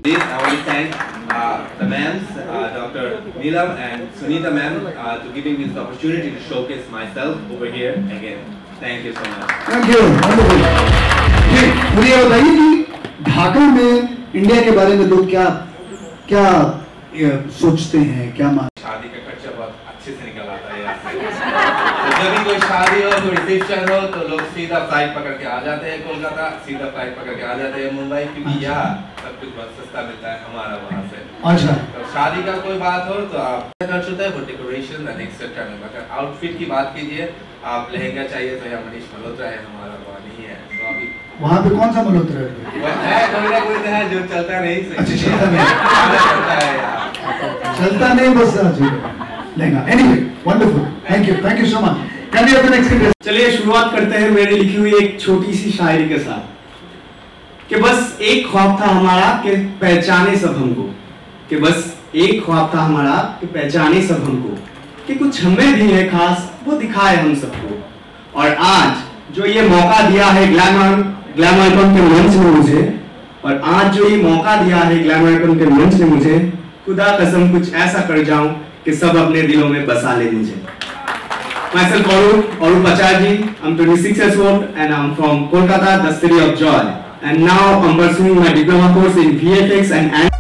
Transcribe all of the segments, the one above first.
This I want to thank the ma'ams, Dr. Neelam and Sunita ma'am, to giving me this opportunity to showcase myself over here again. Thank you so much. Thank you. Wonderful. मुझे ये बताइए कि ढाका में India के बारे में लोग क्या सोचते हैं, क्या मानते हैं? शादी का खर्चा बहुत अच्छे से निकल आता है यहाँ से। तो जब भी कोई शादी हो, कोई रिसेप्शन हो, तो लोग सीधा फ्लाइट पकड़ के आ जाते हैं कोलकाता, सीधा फ्लाइट पकड़ के आ जाते हैं मुंबई, क्योंकि यहाँ सब कुछ बहुत सस्ता मिलता है हमारा वहाँ से। अच्छा। तो शादी का कोई बात हो तो आप खर्च होता है वो डेकोरेशन एंड एक्सेट्रा में। अगर आउटफिट की बात कीजिए, आप लहंगा चाहिए तो यहाँ मनीष मल्होत्रा है, हमारा वहाँ नहीं है। तो अभी वहाँ पे कौन सा मल्होत्रा है? कोई ना कोई है जो चलता नहीं। अच्छा, चलता नहीं। चलता नहीं बस lehenga. Anyway, wonderful. Thank you so much. Can we have the next contestant? चलिए शुरुआत करते हैं मेरी लिखी हुई एक छोटी सी शायरी के साथ कि बस एक ख्वाब था हमारा कि पहचाने सब हमको, कि बस एक ख्वाब था हमारा कि पहचाने सब हमको, कि कुछ हमें भी है खास वो दिखाए हम सबको। और आज जो ये मौका दिया है ग्लैमरकॉन के मंच ने मुझे, और आज जो ये मौका दिया है ग्लैमरकॉन के मंच ने मुझे, खुदा कसम कुछ ऐसा कर जाऊं कि सब अपने दिलों में बसा ले मुझे। Myself Arup Acharji, I'm 26 years old and I'm from Kolkata, the city of joy. And now I'm pursuing my diploma course in VFX and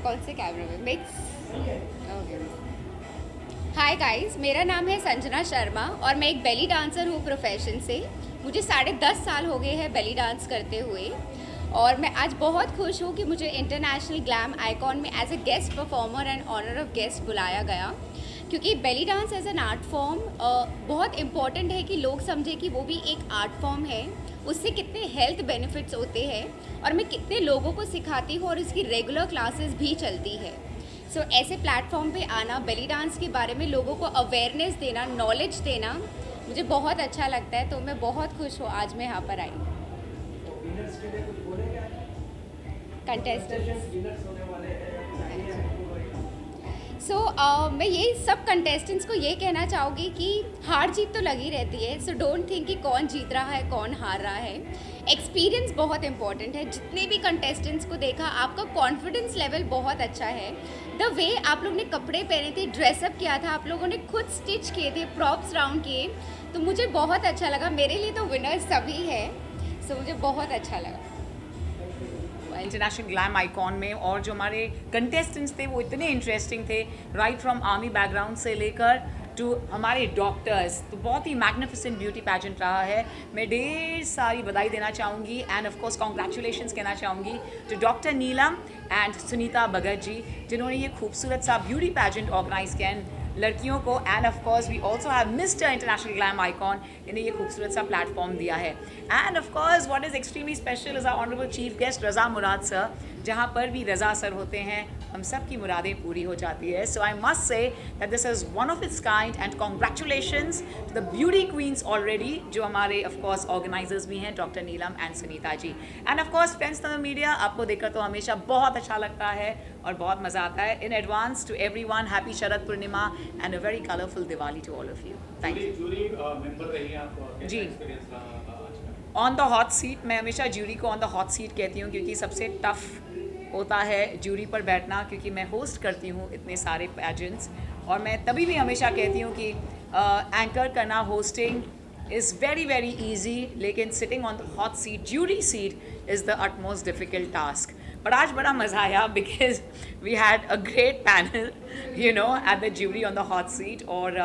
कौन से कैमरे में मिक्स। हाय गाइस, मेरा नाम है संजना शर्मा और मैं एक बेली डांसर हूँ प्रोफेशन से। मुझे 10.5 साल हो गए हैं बेली डांस करते हुए और मैं आज बहुत खुश हूँ कि मुझे इंटरनेशनल ग्लैम आइकॉन में as a guest performer and honour of guest बुलाया गया, क्योंकि belly dance as an art form बहुत इम्पॉर्टेंट है कि लोग समझे कि वो भी एक आर्ट फॉर्म है, उससे कितने हेल्थ बेनिफिट्स होते हैं और मैं कितने लोगों को सिखाती हूँ और इसकी रेगुलर क्लासेस भी चलती है। सो ऐसे प्लेटफॉर्म पे आना, बेली डांस के बारे में लोगों को अवेयरनेस देना, नॉलेज देना मुझे बहुत अच्छा लगता है। तो मैं बहुत खुश हूँ आज मैं यहाँ पर आई। मैं ये सब कंटेस्टेंट्स को ये कहना चाहूँगी कि हार जीत तो लगी रहती है, सो डोंट थिंक कि कौन जीत रहा है कौन हार रहा है। एक्सपीरियंस बहुत इंपॉर्टेंट है। जितने भी कंटेस्टेंट्स को देखा, आपका कॉन्फिडेंस लेवल बहुत अच्छा है। द वे आप लोग ने कपड़े पहने थे, ड्रेसअप किया था, आप लोगों ने खुद स्टिच किए थे, प्रॉप्स राउंड किए, तो मुझे बहुत अच्छा लगा। मेरे लिए तो विनर सभी है, सो मुझे बहुत अच्छा लगा इंटरनेशनल ग्लैम आइकॉन में। और जो हमारे कंटेस्टेंट्स थे वो इतने इंटरेस्टिंग थे, राइट फ्रॉम आर्मी बैकग्राउंड से लेकर टू हमारे डॉक्टर्स, तो बहुत ही मैग्निफिसेंट ब्यूटी पैजेंट रहा है। मैं ढेर सारी बधाई देना चाहूँगी एंड ऑफ कोर्स कॉन्ग्रेचुलेशंस कहना चाहूँगी to doctor Neelam and Sunita Bhagat ji, जिन्होंने ये खूबसूरत सा ब्यूटी पैजेंट ऑर्गेनाइज किया लड़कियों को। And of course we also have mister international glam icon, इन्हें ये खूबसूरत सा प्लेटफॉर्म दिया है। And of course what is extremely special is our honourable chief guest Raza Murad sir, जहाँ पर भी रज़ा सर होते हैं हम सब की मुरादें पूरी हो जाती है। So I must say that this is one of its kind and congratulations to the beauty queens already, जो हमारे ऑफ कोर्स ऑर्गेनाइजर्स भी हैं doctor Neelam and Sunita ji. And of course friends the media, आपको देखकर तो हमेशा बहुत अच्छा लगता है और बहुत मज़ा आता है। In advance to everyone happy Sharad Purnima and a very colourful Diwali to all of you. Thank you ji. On the hot seat, मैं हमेशा ज्यूरी को ऑन द हॉट सीट कहती हूँ क्योंकि सबसे टफ होता है ज्यूरी पर बैठना, क्योंकि मैं होस्ट करती हूँ इतने सारे पैजेंट्स। और मैं तभी भी हमेशा कहती हूँ कि एंकर करना, hosting is very very easy, लेकिन sitting on the hot seat, jury seat is the utmost difficult task. पर आज बड़ा मज़ा आया because we had a great panel you know at the jury on the hot seat. और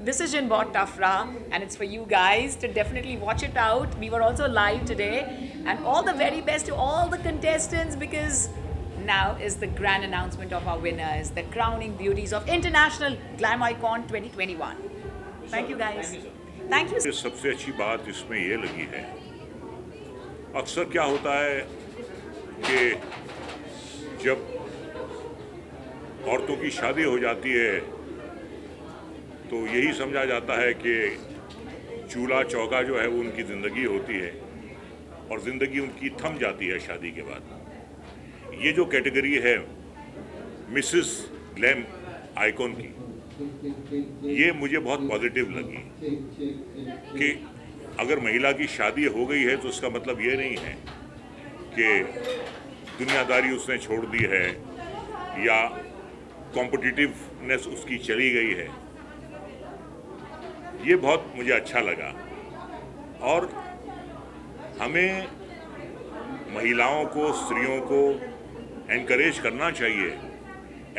decision बहुत tough raha, and it's for you guys to definitely watch it out. We were also live today, and all the very best to all the contestants, because now is the grand announcement of our winners, the crowning beauties of International Glam Icon 2021. Thank you guys. Thank you. सबसे अच्छी बात इसमें ये लगी है, अक्सर क्या होता है कि जब औरतों की शादी हो जाती है तो यही समझा जाता है कि चूल्हा चौका जो है वो उनकी ज़िंदगी होती है और ज़िंदगी उनकी थम जाती है शादी के बाद। ये जो कैटेगरी है मिसेस ग्लैम आइकॉन की, ये मुझे बहुत पॉजिटिव लगी कि अगर महिला की शादी हो गई है तो उसका मतलब ये नहीं है कि दुनियादारी उसने छोड़ दी है या कॉम्पिटिटिवनेस उसकी चली गई है। ये बहुत मुझे अच्छा लगा और हमें महिलाओं को, स्त्रियों को एनकरेज करना चाहिए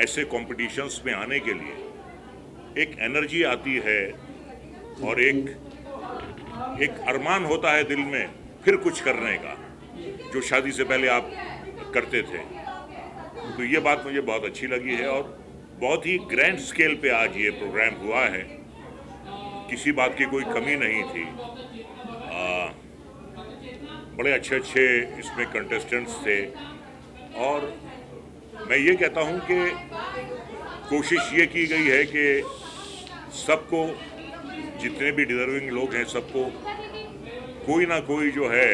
ऐसे कॉम्पिटिशन्स में आने के लिए। एक एनर्जी आती है और एक अरमान होता है दिल में फिर कुछ करने का, जो शादी से पहले आप करते थे। तो ये बात मुझे बहुत अच्छी लगी है और बहुत ही ग्रैंड स्केल पे आज ये प्रोग्राम हुआ है, किसी बात की कोई कमी नहीं थी। बड़े अच्छे अच्छे इसमें कंटेस्टेंट्स थे और मैं ये कहता हूँ कि कोशिश ये की गई है कि सबको, जितने भी डिजर्विंग लोग हैं, सबको कोई ना कोई जो है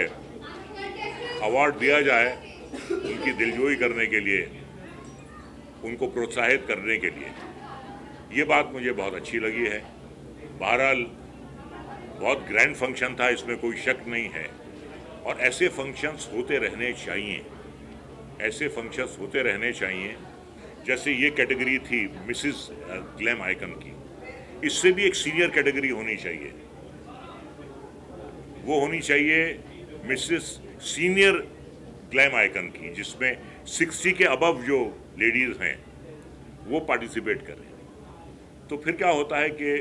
अवार्ड दिया जाए उनकी दिलजोई करने के लिए, उनको प्रोत्साहित करने के लिए। ये बात मुझे बहुत अच्छी लगी है। बहरहाल बहुत ग्रैंड फंक्शन था, इसमें कोई शक नहीं है और ऐसे फंक्शंस होते रहने चाहिए, ऐसे फंक्शंस होते रहने चाहिए। जैसे ये कैटेगरी थी मिसेस ग्लैम आइकन की, इससे भी एक सीनियर कैटेगरी होनी चाहिए, वो होनी चाहिए मिसेस सीनियर ग्लैम आइकन की, जिसमें 60 के अबव जो लेडीज़ हैं वो पार्टिसिपेट करें। तो फिर क्या होता है कि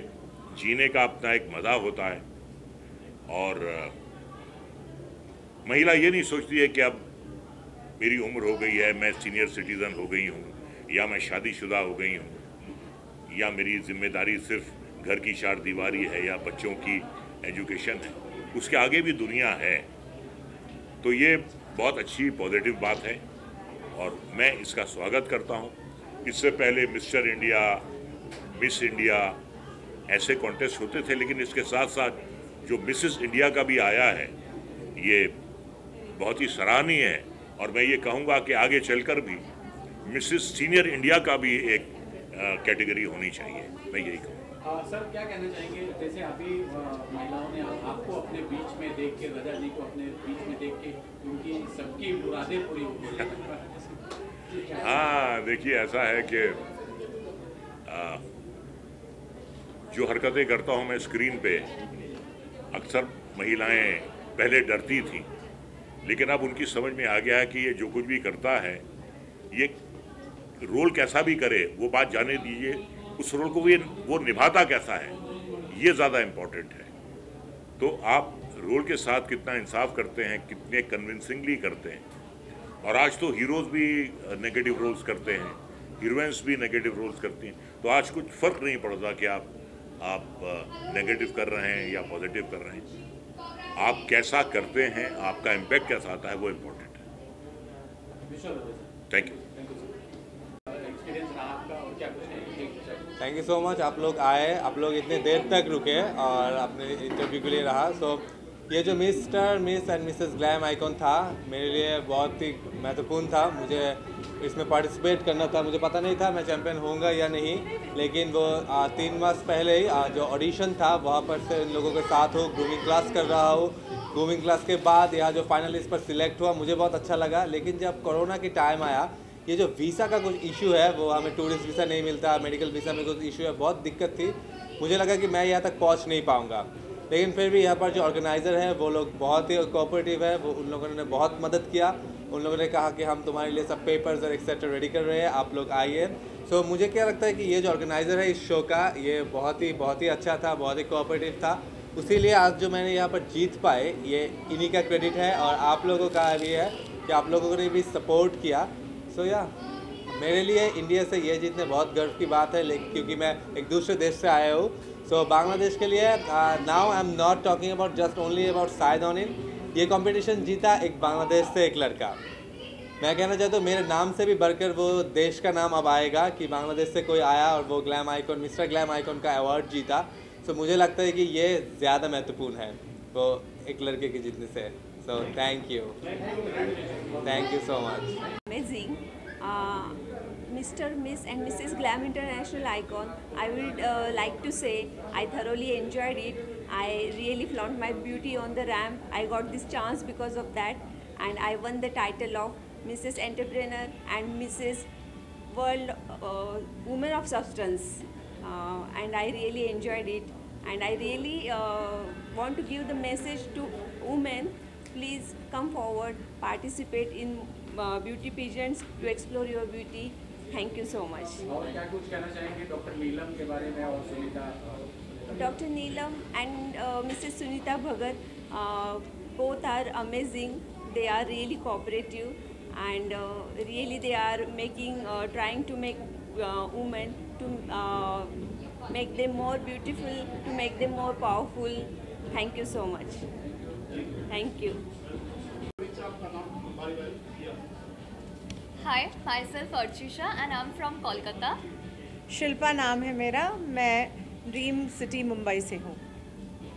जीने का अपना एक मज़ा होता है और महिला ये नहीं सोचती है कि अब मेरी उम्र हो गई है, मैं सीनियर सिटीज़न हो गई हूँ या मैं शादीशुदा हो गई हूँ या मेरी जिम्मेदारी सिर्फ घर की चार दीवारी है या बच्चों की एजुकेशन है, उसके आगे भी दुनिया है। तो ये बहुत अच्छी पॉजिटिव बात है और मैं इसका स्वागत करता हूँ। इससे पहले मिस्टर इंडिया, मिस इंडिया ऐसे कॉन्टेस्ट होते थे, लेकिन इसके साथ साथ जो मिसेस इंडिया का भी आया है ये बहुत ही सराहनीय है और मैं ये कहूँगा कि आगे चलकर भी मिसेस सीनियर इंडिया का भी एक कैटेगरी होनी चाहिए, मैं यही कहूँगा। सर क्या कहना चाहेंगे, जैसे अभी महिलाओं ने आपको अपने बीच में देख के, रजा जी को अपने बीच में देख के उनकी सबकी मुरादें पूरी हो गई। हाँ देखिए, ऐसा है कि जो हरकतें करता हूँ मैं स्क्रीन पे, अक्सर महिलाएं पहले डरती थी, लेकिन अब उनकी समझ में आ गया है कि ये जो कुछ भी करता है, ये रोल कैसा भी करे वो बात जाने दीजिए, उस रोल को वो निभाता कैसा है, ये ज़्यादा इम्पोर्टेंट है। तो आप रोल के साथ कितना इंसाफ करते हैं, कितने कन्विंसिंगली करते हैं। और आज तो हीरोज़ भी नेगेटिव रोल्स करते हैं, हीरोइंस भी नेगेटिव रोल्स करती हैं, तो आज कुछ फ़र्क नहीं पड़ता कि आप नेगेटिव कर रहे हैं या पॉजिटिव कर रहे हैं। आप कैसा करते हैं, आपका इम्पैक्ट कैसा आता है, वो इम्पोर्टेंट है। Thank you. Thank you so much. आप लोग आए, आप लोग इतने देर तक रुके और अपने इंटरव्यू के लिए रहा। सो ये जो mister miss and Mrs glam icon था, मेरे लिए बहुत ही महत्वपूर्ण था। मुझे इसमें पार्टिसिपेट करना था। मुझे पता नहीं था मैं चैम्पियन होऊंगा या नहीं, लेकिन वो 3 मास पहले ही जो ऑडिशन था वहाँ पर से इन लोगों के साथ हो, ग्रूमिंग क्लास कर रहा हूँ। ग्रूमिंग क्लास के बाद यहाँ जो फाइनलिस्ट पर सिलेक्ट हुआ, मुझे बहुत अच्छा लगा। लेकिन जब कोरोना की टाइम आया, ये जो वीज़ा का कुछ इशू है, वो हमें टूरिस्ट वीज़ा नहीं मिलता, मेडिकल वीज़ा में कुछ इशू है, बहुत दिक्कत थी। मुझे लगा कि मैं यहाँ तक पहुँच नहीं पाऊँगा, लेकिन फिर भी यहाँ पर जो ऑर्गेनाइज़र है वो लोग बहुत ही कोऑपरेटिव है। वो उन लोगों ने बहुत मदद किया। उन लोगों ने कहा कि हम तुम्हारे लिए सब पेपर्स और एक्सेट्रा रेडी कर रहे हैं, आप लोग आइए। सो मुझे क्या लगता है कि ये जो ऑर्गेनाइज़र है इस शो का, ये बहुत ही अच्छा था, बहुत ही कोऑपरेटिव था। उसीलिए आज जो मैंने यहाँ पर जीत पाए, ये इन्हीं का क्रेडिट है और आप लोगों का भी है कि आप लोगों ने भी सपोर्ट किया। सो या मेरे लिए इंडिया से ये जीतने बहुत गर्व की बात है, लेकिन क्योंकि मैं एक दूसरे देश से आया हूँ। सो बांग्लादेश के लिए now I am not talking about just only about साइद ऑनिन। ये कंपटीशन जीता एक बांग्लादेश से एक लड़का। मैं कहना चाहता हूँ मेरे नाम से भी बढ़कर वो देश का नाम अब आएगा कि बांग्लादेश से कोई आया और वो glam icon, mister glam icon का अवार्ड जीता। सो मुझे लगता है कि ये ज़्यादा महत्वपूर्ण है वो एक लड़के के जीतने से। सो thank you so much. Amazing. Mr. Miss and Mrs. Glam International Icon, I would like to say I thoroughly enjoyed it. I really flaunt my beauty on the ramp. I got this chance because of that, and I won the title of Mrs. Entrepreneur and Mrs. World Woman of Substance, and I really enjoyed it, and I really want to give the message to women. Please come forward, participate in beauty pageants to explore your beauty. Thank you so much. और क्या कुछ कहना चाहेंगे doctor नीलम के बारे में और Sunita? Dr. Neelam and Mrs. Sunita Bhagat, both are amazing. They are really cooperative, and really they are making, trying to make women to make them more beautiful, to make them more powerful. Thank you so much. Thank you. Hi, myself Archusha and I'm from Kolkata. Shilpa नाम है मेरा, मैं dream city Mumbai से हूँ।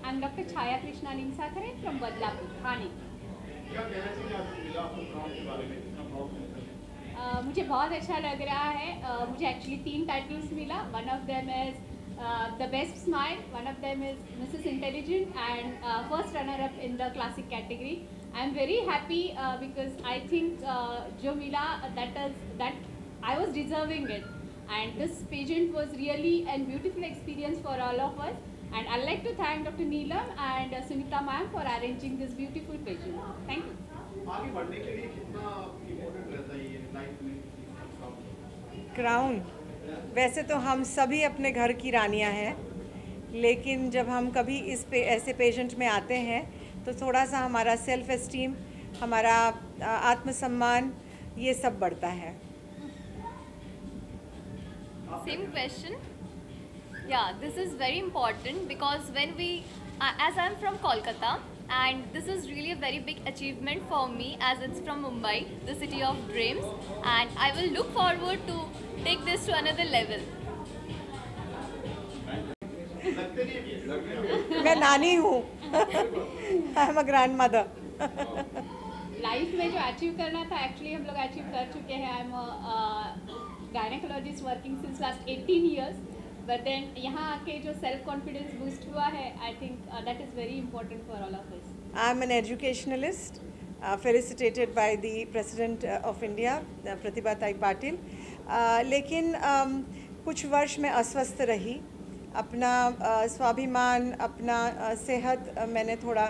I'm Dr. Chaya Krishna Nimsakare from Badlapur, Thane. मुझे बहुत अच्छा लग रहा है। मुझे एक्चुअली 3 टाइटल्स मिला। One of them is the best smile, one of them is Mrs intelligent and first runner up in the classic category. I am very happy because I think जो मिला that I was deserving it, and this pageant was really a beautiful experience for all of us, and I'd like to thank Dr. Neelam and Sunita ma'am for arranging this beautiful pageant. Thank you. आगे बढ़ने के लिए कितना important रहता है ये life में? Crown, वैसे तो हम सभी अपने घर की रानियां हैं, लेकिन जब हम कभी ऐसे पेजेंट में आते हैं तो थोड़ा सा हमारा सेल्फ एस्टीम, हमारा आत्मसम्मान, ये सब बढ़ता है। Same question. Yeah, this is very important because when we, as I'm from Kolkata, and this is really a very big achievement for me as it's from Mumbai, the city of dreams, and I will look forward to take this to another level. मैं नानी हूँ, I am a grand mother. Life में जो achieve करना था actually हम लोग achieve कर चुके हैं। I am gynaecologist working since last 18 years, but then यहाँ आके जो सेल्फ कॉन्फिडेंस बूस्ट हुआ है, I think that is very important for all of us. I am an educationalist, felicitated by the president of India Pratibha Tai Patil, लेकिन कुछ वर्ष में अस्वस्थ रही। अपना स्वाभिमान, अपना सेहत, मैंने थोड़ा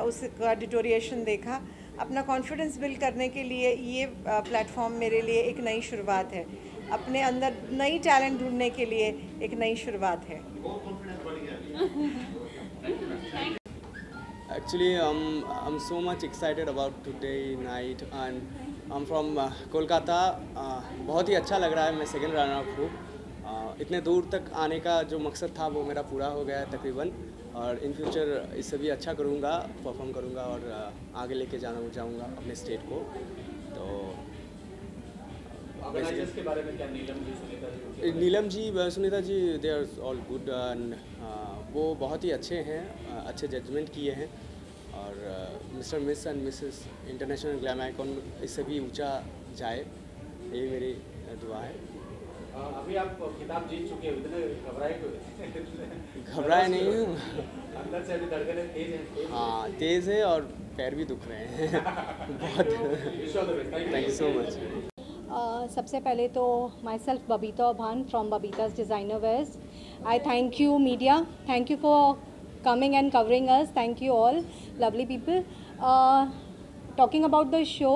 उसका डिटोरिएशन देखा। अपना कॉन्फिडेंस बिल्ड करने के लिए ये प्लेटफॉर्म मेरे लिए एक नई शुरुआत है। अपने अंदर नई टैलेंट ढूंढने के लिए एक नई शुरुआत है। Actually, I'm so much excited about today night and I'm from Kolkata. बहुत ही अच्छा लग रहा है, मैं सेकंड रनर अप हूँ। इतने दूर तक आने का जो मकसद था वो मेरा पूरा हो गया है तकरीबन, और इन फ्यूचर इससे भी अच्छा करूँगा, परफॉर्म करूँगा और आगे लेके जाऊँगा अपने स्टेट को। तो के बारे में क्या Neelam ji Sunita ji they are all good and वो बहुत ही अच्छे हैं, अच्छे जजमेंट किए हैं, और mister miss and Mrs international glam icon इससे भी ऊंचा जाए, यही मेरी दुआ है। अभी आप खिताब जीत चुके हैं, इतने घबराए क्यों? घबराए नहीं हूँ, अंदर से अभी धड़कनें तेज हैं। हाँ तेज़ है और पैर भी दुख रहे हैं बहुत। Thank you so much. सबसे पहले तो myself Babita Bhan from Babita's designer wears. I thank you media, thank you for coming and covering us, thank you all lovely people. Talking about the show,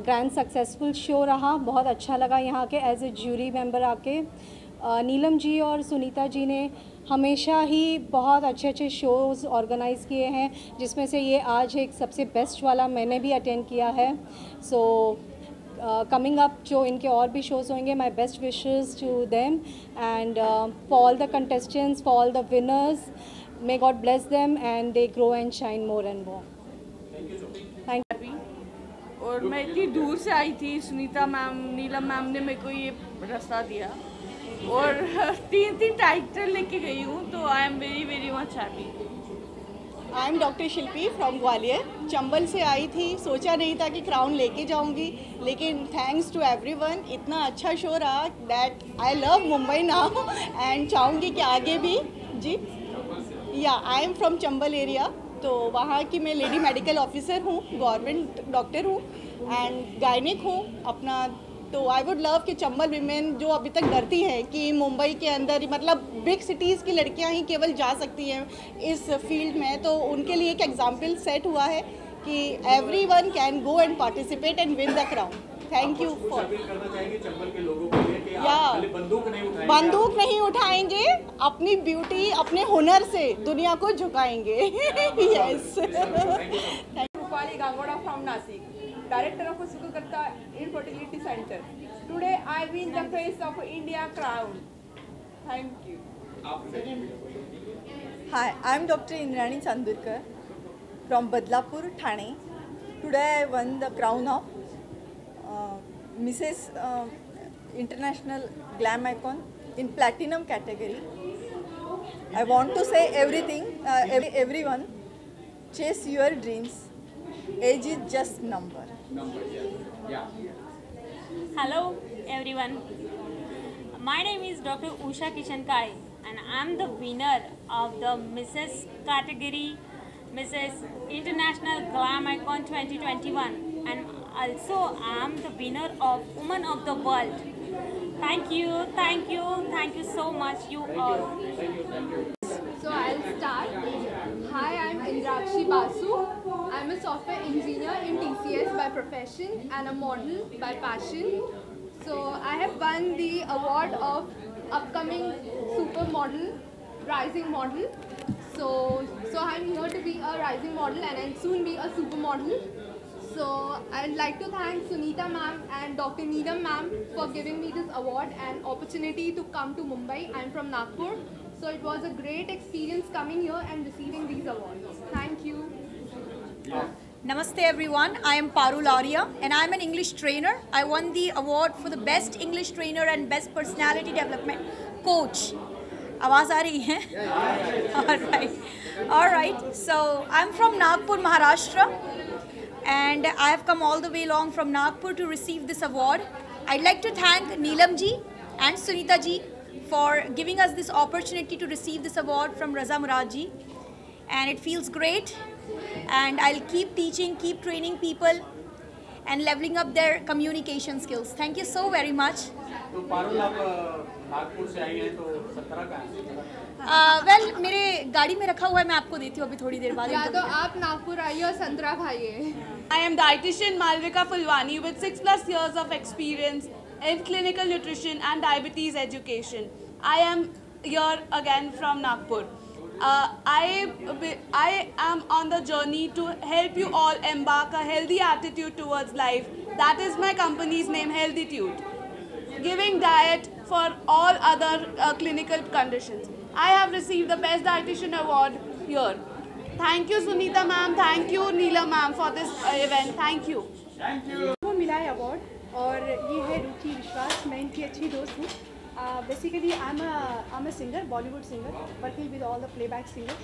grand successful show रहा, बहुत अच्छा लगा यहाँ के as a jury member आके। नीलम जी और सुनीता जी ने हमेशा ही बहुत अच्छे अच्छे शोज़ ऑर्गेनाइज़ किए हैं, जिसमें से ये आज एक सबसे बेस्ट वाला मैंने भी अटेंड किया है। सो कमिंग अप जो इनके और भी शोज़ होंगे, my best wishes to them and for all the contestants, for all the winners, may God bless them and they grow and shine more and more. Thank you. और मैं इतनी दूर से आई थी, सुनीता मैम, नीलम मैम ने मेरे को ये रास्ता दिया और 3 टाइटल लेके गई हूँ, तो I am very very much happy. I am doctor Shilpi from Gwalior. Chambal से आई थी, सोचा नहीं था कि क्राउन लेके जाऊंगी, लेकिन थैंक्स टू एवरीवन, इतना अच्छा शो रहा that I love Mumbai now and चाहूँगी कि आगे भी। जी या I am from Chambal area, तो वहाँ की मैं लेडी मेडिकल ऑफिसर हूँ, गवर्नमेंट डॉक्टर हूँ एंड गायनिक हूँ अपना। तो आई वुड लव कि चंबल वीमेन जो अभी तक डरती हैं कि मुंबई के अंदर मतलब बिग सिटीज़ की लड़कियाँ ही केवल जा सकती हैं इस फील्ड में, तो उनके लिए एक एग्जाम्पल सेट हुआ है कि everyone can go and participate and win the crown. Thank you for. Chambal के लोगों के लिए कि आप बंदूक नहीं उठाएंगे, अपनी ब्यूटी, अपने हुनर से दुनिया को झुकाएंगे। Yes. Rupali Gangoda from Nashik, director of Sukhkarta infertility centre. Today I win the face of India crown. Thank you. Hi, I am doctor Indrani Chandurkar from Badlapur, Thane. Today I won the crown of Mrs. International Glam Icon in Platinum category. I want to say everyone, chase your dreams. Age is just number. Hello everyone. My name is Dr. Usha Kishankai and I am the winner of the Mrs. category, Mrs. International Glam Icon 2021, and also I am the winner of Woman of the World. Thank you so much, you all. So I'll start. Hi, I'm Indrakshi Basu. I'm a software engineer in TCS by profession and a model by passion. So I have won the award of upcoming supermodel, rising model. So I'm here to be a rising model and I'll soon be a supermodel. So I'd like to thank Sunita ma'am and Dr. Neelam ma'am for giving me this award and opportunity to come to Mumbai. I'm from Nagpur, so it was a great experience coming here and receiving these awards. Thank you. Namaste everyone, I am Parul Arya and I am an English trainer. I won the award for the best English trainer and best personality development coach. आवाज़ आ रही है? All right. So I'm from Nagpur, Maharashtra. And I have come all the way along from Nagpur to receive this award. I'd like to thank Neelam ji and Sunita ji for giving us this opportunity to receive this award from Raza Murad ji. And it feels great. And I'll keep teaching, keep training people and leveling up their communication skills. Thank you so very much. तो पारुल आप नागपुर से आई हैं, तो संतरा कहाँ है? Well मेरे गाड़ी में रखा हुआ है, मैं आपको देती हूँ अभी थोड़ी देर बाद। या तो आप नागपुर आइए और संतरा खाइए। I am dietitian Malvika Fulwani with 6+ years of experience in clinical nutrition and diabetes education. I am here again from Nagpur. I am on the journey to help you all embark a healthy attitude towards life. That is my company's name, Healthitude, giving diet for all other clinical conditions. I have received the Best Dietitian Award here. Thank you Sunita ma'am, thank you Neelam ma'am for this event. Thank you. Thank you. को मिला है award और ये है रुचि विश्वास, मैं इनकी अच्छी दोस्त हूँ. Basically, I'm a singer, Bollywood singer, working with all the playback singers,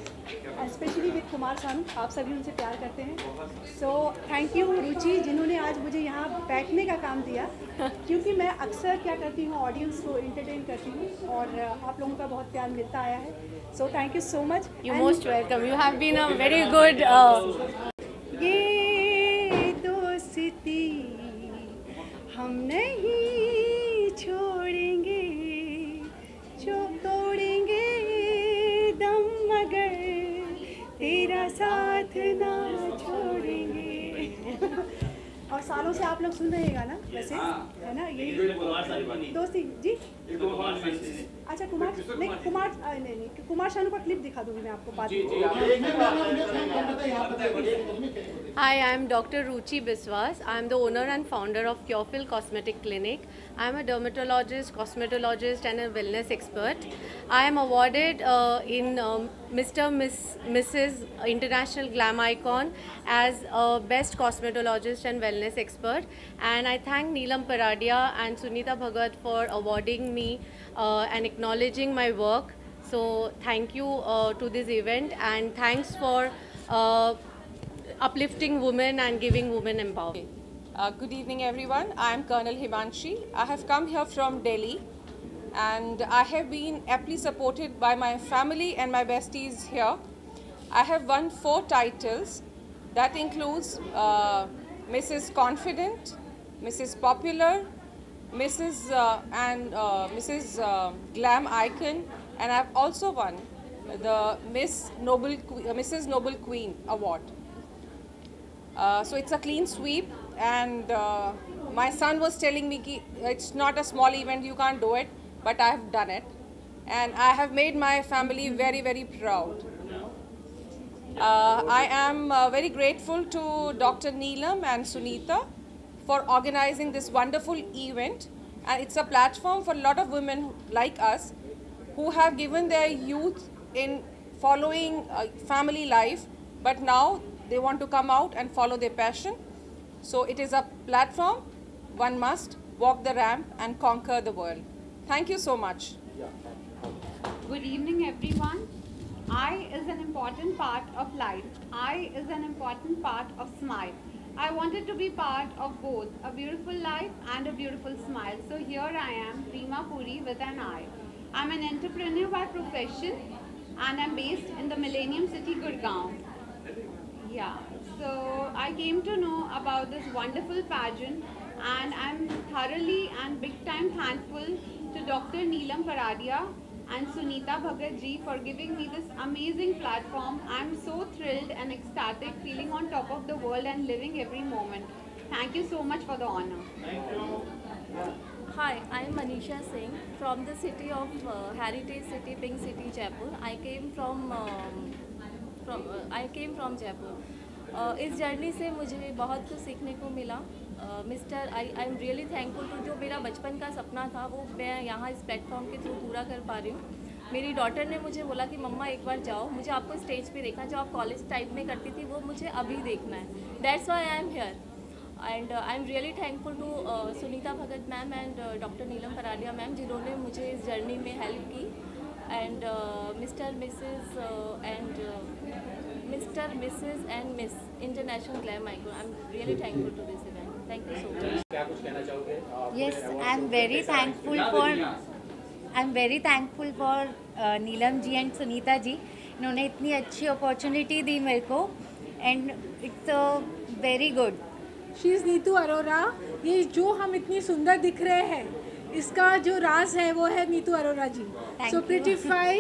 and especially with Kumar Sanu. आप सभी उनसे प्यार करते हैं. So thank you रुचि, जिन्होंने आज मुझे यहाँ बैठने का काम दिया, क्योंकि मैं अक्सर क्या करती हूँ, ऑडियंस को इंटरटेन करती हूँ और आप लोगों का बहुत प्यार मिलता आया है. So thank you so much. You're most welcome. You have been a very good. ये दोस्ती हम नहीं छोड़ेंगे, जो तोड़ेंगे दम मगर तेरा साथ ना छोड़ेंगे. और सालों से आप लोग सुन रहे हैं गाना, वैसे है ना, यही दोस्ती जी. अच्छा कुमार शानू का क्लिप दिखा दूंगी मैं आपको बाद में. Hi, I am Dr. Ruchi Biswas. I am the owner and founder of Curefil Cosmetic Clinic. I am a dermatologist, cosmetologist and a wellness expert. I am awarded in Mrs. International Glam Icon as a best cosmetologist and wellness expert. And I thank Neelam Paradia and Sunita Bhagat for awarding me and acknowledging my work. So thank you to this event, and thanks for uplifting women and giving women empowerment. Good evening everyone. I am Colonel Himanshi. I have come here from Delhi and I have been aptly supported by my family and my besties here. I have won 4 titles. That includes Mrs. Confident, Mrs. Popular, Mrs. Glam Icon, and I have also won the Mrs. Noble Queen Award. So it's a clean sweep, and my son was telling me ki it's not a small event, you can't do it, but I have done it, and I have made my family very, very proud. I am very grateful to Dr. Neelam and Sunita for organizing this wonderful event, and it's a platform for a lot of women like us who have given their youth in following family life, but now they want to come out and follow their passion. So it is a platform. One must walk the ramp and conquer the world. Thank you so much. Good evening everyone. I is an important part of life. I is an important part of smile. I wanted to be part of both a beautiful life and a beautiful smile. So here I am, Reema Puri with an I. I'm an entrepreneur by profession and I'm based in the Millennium City, Gurgaon. Yeah, so I came to know about this wonderful pageant and I'm thoroughly and big time thankful to Dr. Neelam Paradia and Sunita Bhagat ji for giving me this amazing platform. I'm so thrilled and ecstatic, feeling on top of the world and living every moment. Thank you so much for the honor. Thank you. Hi, I am Manisha Singh from the city of Heritage City, Pink City, Jaipur. I came from Jaipur. इस journey से मुझे बहुत कुछ सीखने को मिला. I am really thankful to जो मेरा बचपन का सपना था वो मैं यहाँ इस प्लेटफॉर्म के थ्रू पूरा कर पा रही हूँ. मेरी डॉटर ने मुझे बोला कि मम्मा एक बार जाओ, मुझे आपको स्टेज पे देखना, जो आप कॉलेज टाइप में करती थी वो मुझे अभी देखना है. That's why I am here. And I am really thankful to Sunita Bhagat ma'am and doctor Neelam Paradia ma'am जिन्होंने मुझे इस जर्नी में हेल्प की. And Mrs. and Miss International Glam Icon. I'm really thankful to this event. Thank you so much. क्या कुछ कहना चाहोगे? Yes, I'm very thankful for Neelam ji and Sunita ji. इन्होंने इतनी अच्छी opportunity दी मेरे को and it's very good. She is Neetu Arora. ये जो हम इतनी सुंदर दिख रहे हैं इसका जो राज है वो है नीतू अरोरा जी. So Prettify,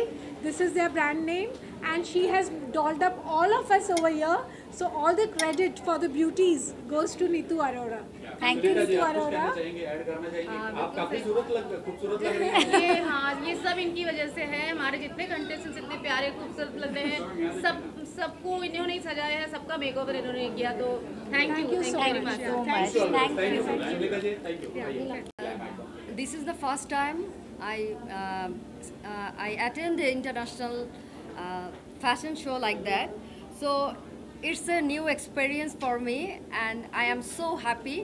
this is their brand name. And she has dolled up all of us over here. So all the credit for the beauties goes to Neetu Arora. Thank you, Neetu Arora. आप काफी खूबसूरत लग रही हैं। ये हाँ, ये सब इनकी वजह से है। हमारे जितने कंटेस्टेंट्स इतने प्यारे खूबसूरत लग रहे हैं, सबको इन्होंने ही सजाया है, सबका मेकओवर इन्होंने किया, तो thank you very much. This is the first time I attend the international fashion show like that. So it's a new experience for me and I am so happy.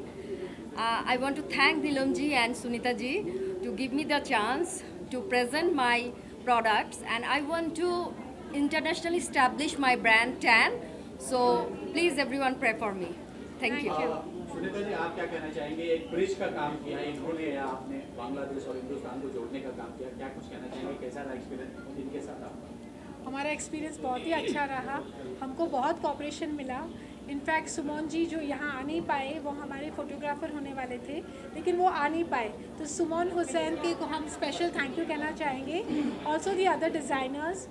I want to thank Neelam ji and Sunita ji to give me the chance to present my products, and I want to internationally establish my brand TAN. So please everyone pray for me. Thank you. Sunita ji, आप क्या कहना चाहेंगे? एक bridge का काम किया इन्होंने, या आपने बांग्लादेश और हिंदुस्तान को जोड़ने का काम किया, क्या कुछ कहना चाहेंगे? कैसा रहा एक्सपीरियंस इनके साथ आपका? हमारा एक्सपीरियंस बहुत ही अच्छा रहा, हमको बहुत कोऑपरेशन मिला। इनफैक्ट सुमन जी जो यहाँ आ नहीं पाए, वो हमारे फोटोग्राफर होने वाले थे लेकिन वो आ नहीं पाए, तो सुमन हुसैन के को हम स्पेशल थैंक यू कहना चाहेंगे। ऑल्सो दी अदर डिज़ाइनर्स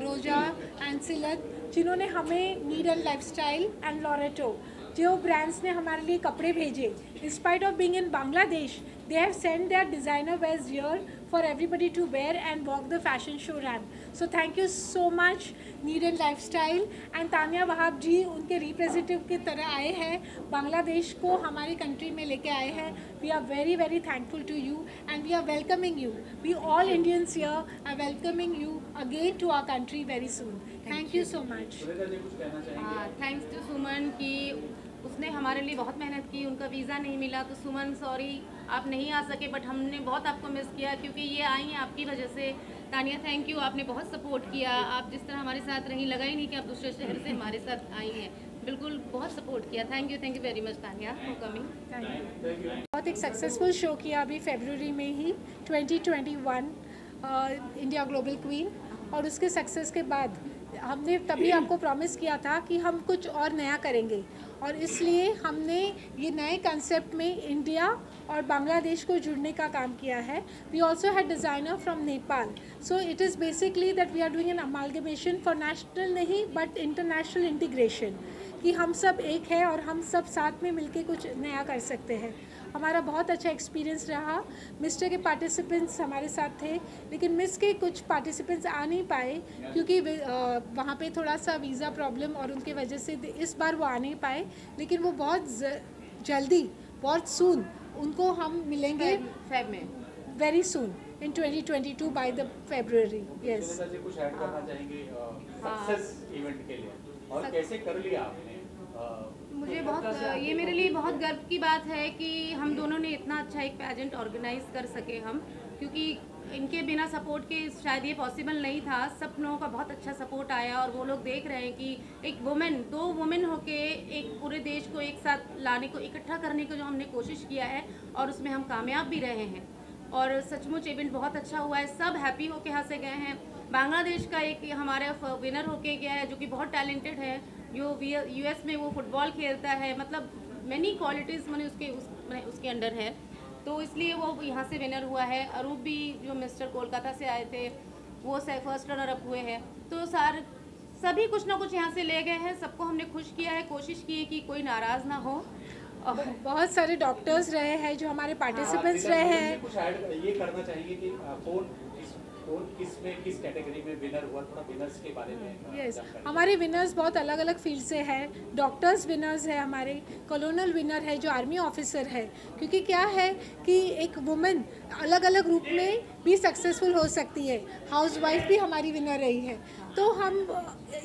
रोजा एंड सिलत, जिन्होंने हमें need and lifestyle and Loreto, जो ब्रांड्स ने हमारे लिए कपड़े भेजे, in spite of being in Bangladesh, they have sent their designer wears here for everybody to wear and walk the fashion show ramp. So thank you so much Need and Lifestyle and Tania Wahab ji, उनके representative की तरह आए हैं, बांग्लादेश को हमारी country में लेके आए हैं। We are very very thankful to you and we are welcoming you. We all Indians here are welcoming you again to our country very soon. Thank you so much. Thanks to Suman कि उसने हमारे लिए बहुत मेहनत की, उनका visa नहीं मिला, तो सुमन सॉरी आप नहीं आ सके, बट हमने बहुत आपको मिस किया क्योंकि ये आई हैं आपकी वजह से। तानिया थैंक यू, आपने बहुत सपोर्ट किया, आप जिस तरह हमारे साथ रही, लगा ही नहीं कि आप दूसरे शहर से हमारे साथ आई हैं, बिल्कुल बहुत सपोर्ट किया। Thank you very much Tania for coming. बहुत एक सक्सेसफुल शो किया अभी फरवरी में ही 2021 इंडिया ग्लोबल क्वीन, और उसके सक्सेस के बाद हमने तभी आपको प्रॉमिस किया था कि हम कुछ और नया करेंगे, और इसलिए हमने ये नए कंसेप्ट में इंडिया और बांग्लादेश को जुड़ने का काम किया है। We also had designer from Nepal, so it is basically that we are doing an amalgamation for national नहीं बट इंटरनेशनल इंटीग्रेशन, कि हम सब एक है और हम सब साथ में मिलके कुछ नया कर सकते हैं। हमारा बहुत अच्छा एक्सपीरियंस रहा। मिस्टर के पार्टिसिपेंट्स हमारे साथ थे, लेकिन मिस के कुछ पार्टिसिपेंट्स आ नहीं पाए क्योंकि वहाँ पे थोड़ा सा वीज़ा प्रॉब्लम और उनके वजह से इस बार वो आ नहीं पाए, लेकिन वो बहुत जल्दी, बहुत सून उनको हम मिलेंगे फेब में, very soon in 2022 by the February। Yes, कुछ ऐड करना चाहेंगे सक्सेस इवेंट के लिए, और कैसे कर लिया आपने? मुझे बहुत, ये मेरे लिए बहुत गर्व की बात है कि हम दोनों ने इतना अच्छा एक पेजेंट ऑर्गेनाइज कर सके हम, क्योंकि इनके बिना सपोर्ट के शायद ये पॉसिबल नहीं था। सब लोगों का बहुत अच्छा सपोर्ट आया, और वो लोग देख रहे हैं कि एक वुमेन, दो वुमेन होके एक पूरे देश को एक साथ लाने को, इकट्ठा करने को जो हमने कोशिश किया है, और उसमें हम कामयाब भी रहे हैं, और सचमुच इवेंट बहुत अच्छा हुआ है। सब हैप्पी होके यहाँ से गए हैं। बांग्लादेश का एक हमारा विनर होके गया है जो कि बहुत टैलेंटेड है, जो US में वो फुटबॉल खेलता है, मतलब मैनी क्वालिटीज़ मैंने उसके अंडर है, तो इसलिए वो यहाँ से विनर हुआ है। अरूप भी जो मिस्टर कोलकाता से आए थे, वो फर्स्ट रनर अप हुए हैं। तो सभी कुछ ना कुछ यहाँ से ले गए हैं, सबको हमने खुश किया है, कोशिश की है कि कोई नाराज़ ना हो। और बहुत सारे डॉक्टर्स रहे हैं जो हमारे पार्टिसिपेंट्स रहे हैं। कुछ ये करना चाहिए कि किस कैटेगरी में विनर हुआ, थोड़ा विनर्स के बारे में। यस, हमारे विनर्स बहुत अलग अलग फील्ड से हैं। डॉक्टर्स विनर्स है हमारे, कॉलोनल विनर है जो आर्मी ऑफिसर है, क्योंकि क्या है कि एक वुमेन अलग अलग रूप में भी सक्सेसफुल हो सकती है। हाउसवाइफ भी हमारी विनर रही है, तो हम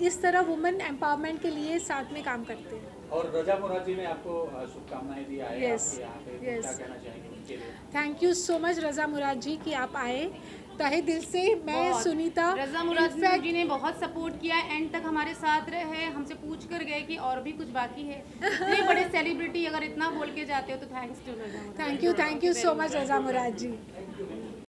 इस तरह वुमेन एम्पावरमेंट के लिए साथ में काम करते हैं। और रजा मुराद जी ने आपको शुभकामनाएं दी है, यस, क्या कहना चाहेंगे उनके लिए? Thank you so much Raza Murad जी कि आप आए, तहे दिल से। मैं सुनीता, रजा मुराद जी ने बहुत सपोर्ट किया, एंड तक हमारे साथ रहे, हमसे पूछ कर गए कि और भी कुछ बाकी है। इतने बड़े सेलिब्रिटी अगर इतना बोल के जाते हो तो thanks to Raza. Thank you so much Raza Murad ji.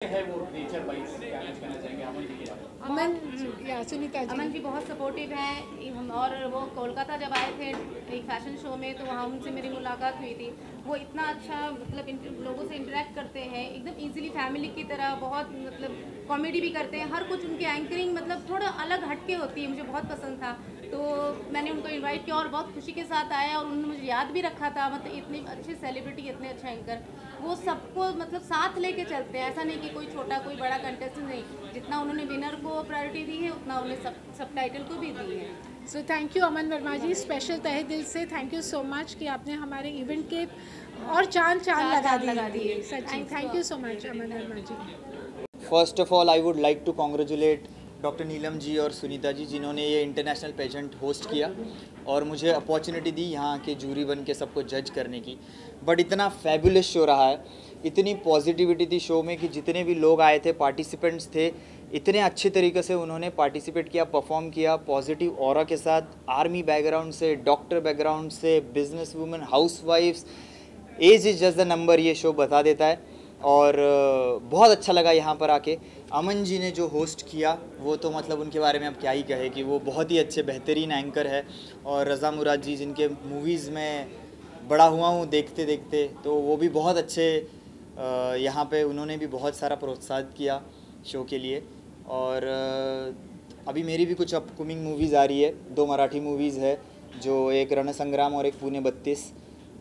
है वो नेचर वाइज क्या कहना चाहेंगे अमन जी के बारे में? अमन या सुनीता जी, अमन जी बहुत सपोर्टिव हैं, और वो कोलकाता जब आए थे एक फैशन शो में, तो वहाँ उनसे मेरी मुलाकात हुई थी। वो इतना अच्छा मतलब लोगों से इंटरेक्ट करते हैं, एकदम इजीली फैमिली की तरह, बहुत मतलब कॉमेडी भी करते हैं, हर कुछ उनकी एंकरिंग मतलब थोड़ा अलग हटके होती है, मुझे बहुत पसंद था। तो मैंने उनको इनवाइट किया और बहुत खुशी के साथ आया और उन्होंने मुझे याद भी रखा था। मतलब इतने अच्छे सेलिब्रिटी, इतने अच्छे एंकर, वो सबको मतलब साथ लेके चलते हैं। ऐसा नहीं कि कोई छोटा कोई बड़ा कंटेस्टेंट नहीं, जितना उन्होंने विनर को प्रायोरिटी दी है उतना उन्हें सब टाइटल को भी दी है। So thank you Aman Verma ji, special तहे दिल से थैंक यू सो मच कि आपने हमारे इवेंट के और चांद लगा दिए। सच्ची thank you so much Aman Verma ji. First of all I would like to congratulate doctor Neelam ji और सुनीता जी, जिन्होंने ये इंटरनेशनल पेजेंट होस्ट किया और मुझे अपॉर्चुनिटी दी यहाँ के जूरी बन के सबको जज करने की। बट इतना फैबुलस शो रहा है, इतनी पॉजिटिविटी थी शो में कि जितने भी लोग आए थे, पार्टिसिपेंट्स थे, इतने अच्छे तरीके से उन्होंने पार्टिसिपेट किया, परफॉर्म किया, पॉजिटिव ऑरा के साथ, आर्मी बैकग्राउंड से, डॉक्टर बैकग्राउंड से, बिजनेस वुमेन, हाउसवाइफ्स, age is just the number, ये शो बता देता है। और बहुत अच्छा लगा यहाँ पर आके। अमन जी ने जो होस्ट किया वो तो मतलब उनके बारे में अब क्या ही कहे कि वो बहुत ही अच्छे बेहतरीन एंकर है। और रज़ा मुराद जी, जिनके मूवीज़ में बड़ा हुआ हूँ देखते देखते, तो वो भी बहुत अच्छे यहाँ पे उन्होंने भी बहुत सारा प्रोत्साहित किया शो के लिए। और अभी मेरी भी कुछ अपकमिंग मूवीज़ आ रही है, 2 मराठी मूवीज़ है, जो एक रणसंग्राम और एक पुणे 32,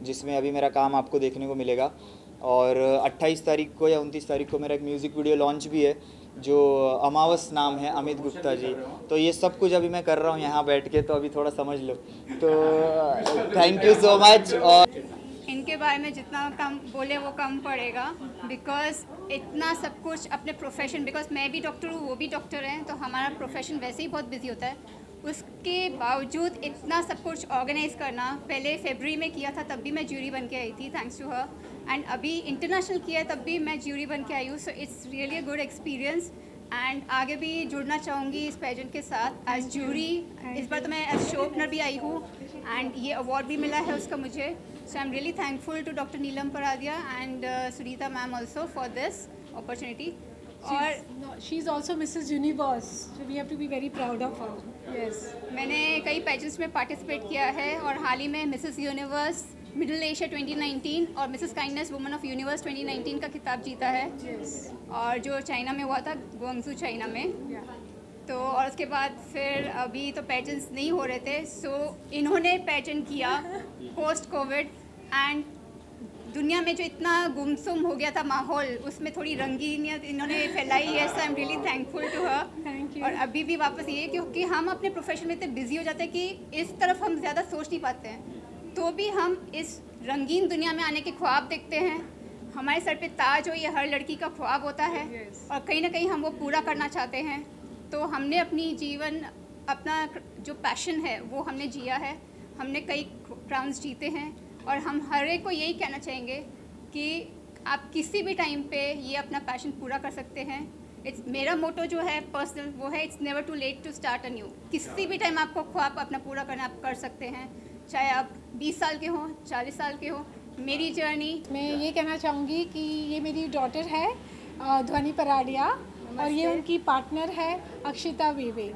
जिसमें अभी मेरा काम आपको देखने को मिलेगा। और 28 तारीख को या 29 तारीख को मेरा एक म्यूज़िक वीडियो लॉन्च भी है, जो अमावस नाम है, अमित गुप्ता जी। तो ये सब कुछ अभी मैं कर रहा हूँ यहाँ बैठ के, तो अभी थोड़ा समझ लो। तो थैंक यू सो मच। और इनके बारे में जितना कम बोले वो कम पड़ेगा, बिकॉज इतना सब कुछ अपने प्रोफेशन, बिकॉज मैं भी डॉक्टर हूँ, वो भी डॉक्टर हैं, तो हमारा प्रोफेशन वैसे ही बहुत बिजी होता है। उसके बावजूद इतना सब कुछ ऑर्गेनाइज़ करना, पहले फरवरी में किया था तब भी मैं ज्यूरी बन के आई थी, थैंक्स टू हर, एंड अभी इंटरनेशनल किया है तब भी मैं ज्यूरी बन के आई हूँ। So it's really a good experience and आगे भी जुड़ना चाहूँगी इस पेजेंट के साथ एज ज्यूरी। इस बार तो मैं एज शो ओपनर भी आई हूँ एंड ये अवार्ड भी मिला है उसका मुझे। So I am really thankful to doctor Neelam Paradia and Sunita ma'am also for this opportunity. और she is also Mrs Universe, so we have to be very proud of her. Yes, मैंने कई पेजेंट्स में पार्टिसिपेट किया है और हाल ही में मिसेस यूनिवर्स मिडिल एशिया 2019 और Mrs kindness woman of universe 2019 का खिताब जीता है। और जो चाइना में हुआ था, ग्वांगझू चाइना में। तो और उसके बाद फिर अभी तो पेजेंट्स नहीं हो रहे थे, सो इन्होंने पेजेंट किया पोस्ट कोविड एंड दुनिया में जो इतना गुमसुम हो गया था माहौल, उसमें थोड़ी रंगीनियत इन्होंने फैलाई है। So I am really thankful to her. Thank you. और अभी भी वापस ये, क्योंकि हम अपने प्रोफेशन में इतने बिजी हो जाते हैं कि इस तरफ हम ज़्यादा सोच नहीं पाते हैं, तो भी हम इस रंगीन दुनिया में आने के ख्वाब देखते हैं। हमारे सर पे ताज हो, ये हर लड़की का ख्वाब होता है और कहीं ना कहीं हम वो पूरा करना चाहते हैं। तो हमने अपनी जीवन, अपना जो पैशन है वो हमने जिया है, हमने कई क्राउन्स जीते हैं और हम हर एक को यही कहना चाहेंगे कि आप किसी भी टाइम पे ये अपना पैशन पूरा कर सकते हैं। मेरा मोटो जो है पर्सनल वो है, it's never too late to start a new. किसी भी टाइम आपको ख्वाब अपना पूरा करना आप कर सकते हैं, चाहे आप 20 साल के हों, 40 साल के हों। मेरी जर्नी, मैं ये कहना चाहूँगी कि ये मेरी डॉटर है ध्वनि पराडिया और ये उनकी पार्टनर है अक्षिता वेवे।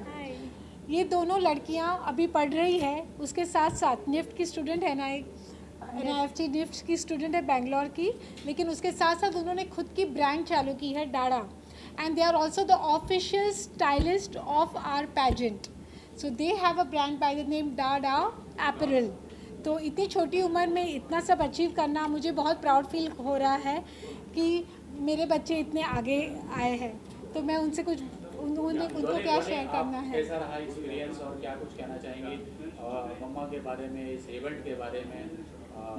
ये दोनों लड़कियाँ अभी पढ़ रही है, उसके साथ साथ निफ्ट की स्टूडेंट है, NIFT निफ्ट की स्टूडेंट है बेंगलोर की, लेकिन उसके साथ साथ उन्होंने खुद की ब्रांड चालू की है, Dada, and they are also the official stylist of our pageant. So they have a brand by the name Dada apparel. तो इतनी छोटी उम्र में इतना सब अचीव करना, मुझे बहुत प्राउड फील हो रहा है कि मेरे बच्चे इतने आगे आए हैं। तो मैं उनसे कुछ उनको क्या शेयर करना है। कैसा रहा एक्सपीरियंस और क्या कुछ कहना चाहेंगे मम्मा के बारे में, इस इवेंट के बारे में?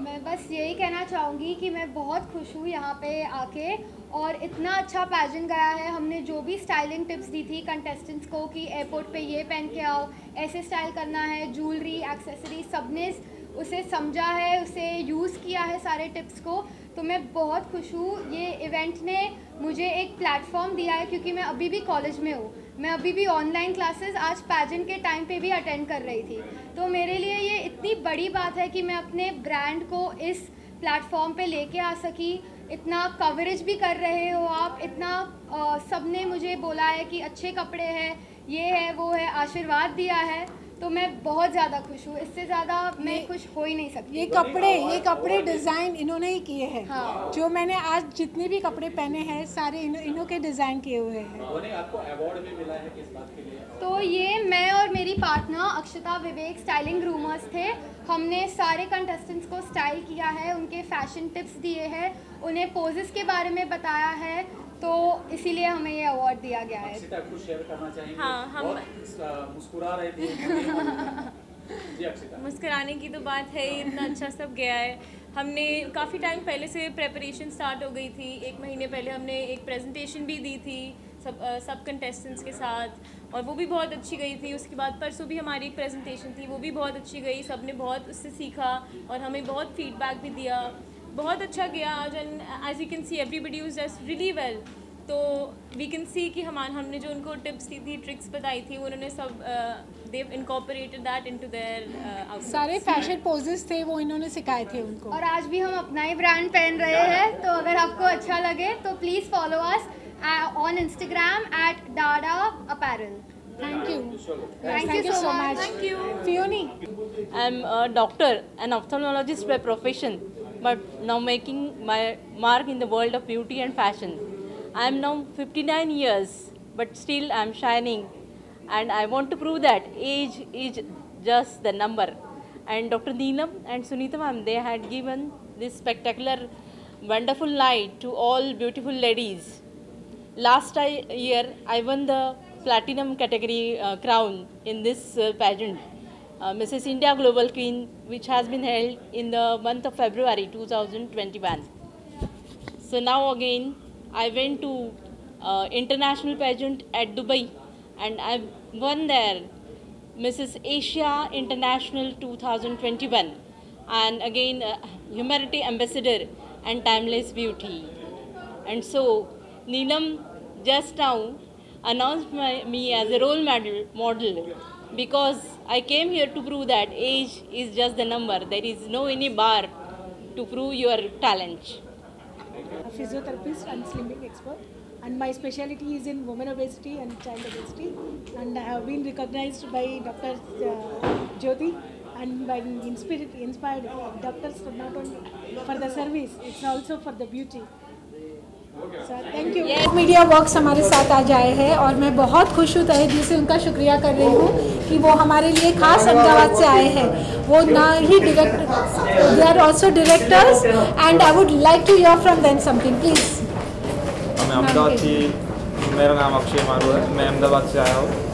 मैं बस यही कहना चाहूँगी कि मैं बहुत खुश हूँ यहाँ पे आके, और इतना अच्छा पैजेंट गया है। हमने जो भी स्टाइलिंग टिप्स दी थी कंटेस्टेंट्स को कि एयरपोर्ट पे ये पहन के आओ, ऐसे स्टाइल करना है, ज्वेलरी, एक्सेसरी, सबने उसे समझा है, उसे यूज़ किया है सारे टिप्स को। तो मैं बहुत खुश हूँ। ये इवेंट ने मुझे एक प्लेटफॉर्म दिया है, क्योंकि मैं अभी भी कॉलेज में हूँ, मैं अभी भी ऑनलाइन क्लासेस आज पैजेंट के टाइम पे भी अटेंड कर रही थी। तो मेरे लिए ये इतनी बड़ी बात है कि मैं अपने ब्रांड को इस प्लेटफॉर्म पे लेके आ सकी। इतना कवरेज भी कर रहे हो आप, इतना सबने मुझे बोला है कि अच्छे कपड़े हैं, ये है वो है, आशीर्वाद दिया है। तो मैं बहुत ज़्यादा खुश हूँ। इससे ज़्यादा मैं खुश हो ही नहीं सकती। ये कपड़े डिज़ाइन इन्होंने ही किए हैं। हाँ। जो मैंने आज जितने भी कपड़े पहने हैं सारे इन्हों के डिज़ाइन किए हुए हैं। आपको अवार्ड भी मिला है किस बात के लिए? तो ये मैं और मेरी पार्टनर अक्षता विवेक स्टाइलिंग ग्रूमर्स थे। हमने सारे कंटेस्टेंट्स को स्टाइल किया है, उनके फैशन टिप्स दिए हैं, उन्हें पोजेस के बारे में बताया है, तो इसीलिए हमें ये अवार्ड दिया गया है। कुछ शेयर करना चाहेंगे? हाँ, हम मुस्कुरा रहे थे। जी अक्षता। मुस्कुराने की तो बात है ही, इतना अच्छा सब गया है। हमने काफ़ी टाइम पहले से प्रेपरेशन स्टार्ट हो गई थी। 1 महीने पहले हमने एक प्रेजेंटेशन भी दी थी सब कंटेस्टेंट्स के साथ, और वो भी बहुत अच्छी गई थी। उसके बाद परसों भी हमारी एक प्रेजेंटेशन थी, वो भी बहुत अच्छी गई। सब ने बहुत उससे सीखा और हमें बहुत फीडबैक भी दिया। बहुत अच्छा गया आज, and as you can see everybody was just really well. तो वी कैन सी कि हमने जो उनको टिप्स दी थी, ट्रिक्स बताई थी, उन्होंने सब they incorporated that into their outfits. सारे फैशन पोजेस थे वो इन्होंने सिखाए थे उनको। और आज भी हम अपना ही ब्रांड पहन रहे हैं, तो अगर आपको अच्छा लगे तो please follow us on Instagram at Dada Apparel. Thank you. Thank you so much. Thank you. Fioni. I'm a doctor, an ophthalmologist by profession, but now making my mark in the world of beauty and fashion. I'm now 59 years, but still I'm shining, and I want to prove that age is just the number. And Dr. Neelam and Sunita ma'am, they had given this spectacular, wonderful night to all beautiful ladies. Last year, I won the platinum category crown in this pageant, Mrs. India Global Queen, which has been held in the month of February 2021. So now again, I went to international pageant at Dubai, and I won there Mrs. Asia International 2021, and again Humanity Ambassador and Timeless Beauty. And so Neelam just now announced me as a role model, because I came here to prove that age is just the number. There is no any bar to prove your talent. A physiotherapist and slimming expert, and my specialty is in women obesity and child obesity, and I have been recognized by Dr. Jyoti and by inspired doctors, not only for the service, it's also for the beauty. Thank you. Media works हमारे साथ आज आए हैं और मैं बहुत खुश हूँ, तहे दिल से उनका शुक्रिया कर रही हूँ कि वो हमारे लिए खास अहमदाबाद से आए हैं। वो ना ही director, they are also directors, and I would like to hear from them something please. मैं अहमदाबाद की, मेरा नाम अक्षय मारू है, मैं अहमदाबाद से आया हूँ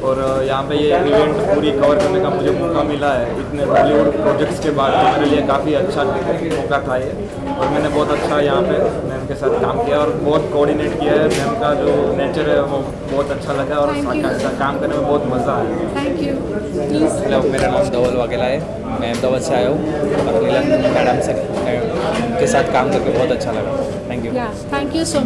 और यहाँ पे ये इवेंट पूरी कवर करने का मुझे मौका मिला है। इतने बॉलीवुड प्रोजेक्ट्स के बाद तो मेरे लिए काफ़ी अच्छा मौका था ये, और मैंने बहुत अच्छा यहाँ पे मैम के साथ काम किया और बहुत कोऑर्डिनेट किया है। मैम का जो नेचर है वो बहुत अच्छा लगा और काम करने में बहुत मज़ा आया। Thank you. हेलो, मेरा नाम धवल वाघेला है, मैं अहमदाबाद से आया हूँ और नीलम मैडम से के साथ काम करके बहुत अच्छा लगा। Thank you. Thank you so much.